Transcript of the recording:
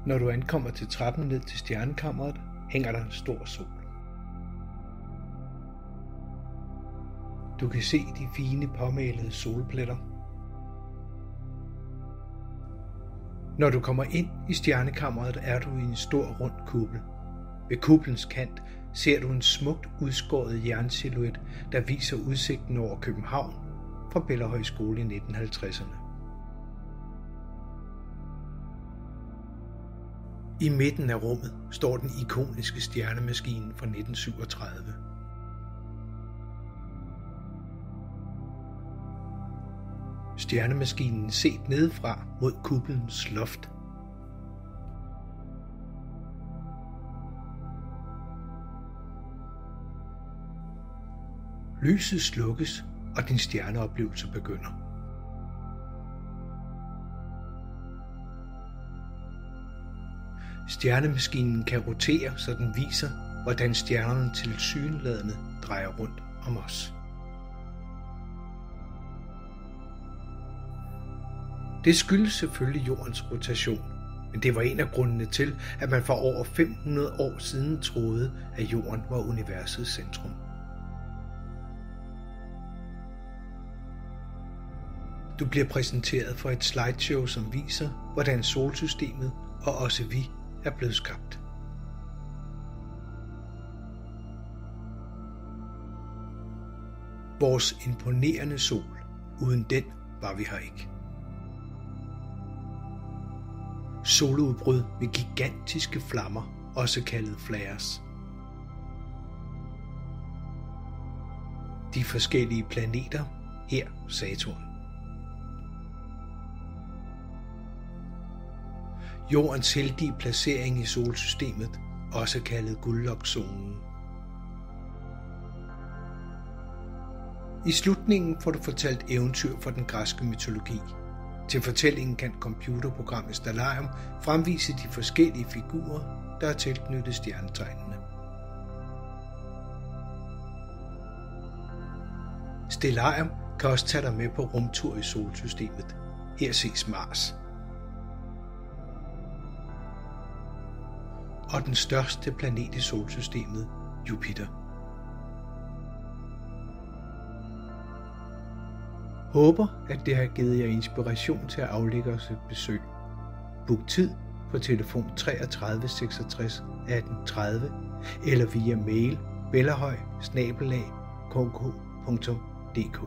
Når du ankommer til trappen ned til stjernekammeret, hænger der en stor sol. Du kan se de fine påmalede solpletter. Når du kommer ind i stjernekammeret, er du i en stor rund kuppel. Ved kuppelens kant ser du en smukt udskåret jernsilhuet, der viser udsigten over København fra Bellahøj Skole i 1950'erne. I midten af rummet står den ikoniske stjernemaskine fra 1937. Stjernemaskinen set nedefra mod kuppelens loft. Lyset slukkes, og din stjerneoplevelse begynder. Stjernemaskinen kan rotere, så den viser, hvordan stjernerne tilsyneladende drejer rundt om os. Det skyldes selvfølgelig jordens rotation, men det var en af grundene til, at man for over 500 år siden troede, at jorden var universets centrum. Du bliver præsenteret for et slideshow, som viser, hvordan solsystemet og også vi er blevet skabt. Vores imponerende sol, uden den var vi her ikke. Soludbrud med gigantiske flammer, også kaldet flares. De forskellige planeter, her Saturn. Jordens heldige placering i solsystemet, også kaldet guldlokzonen. I slutningen får du fortalt eventyr fra den græske mytologi. Til fortællingen kan computerprogrammet Stellarium fremvise de forskellige figurer, der er tilknyttet stjernetegnene. Stellarium kan også tage dig med på rumtur i solsystemet. Her ses Mars. Og den største planet i solsystemet, Jupiter. Håber, at det har givet jer inspiration til at aflægge os et besøg. Book tid på telefon 33 66 18 30 eller via mail bellahøj@kk.dk.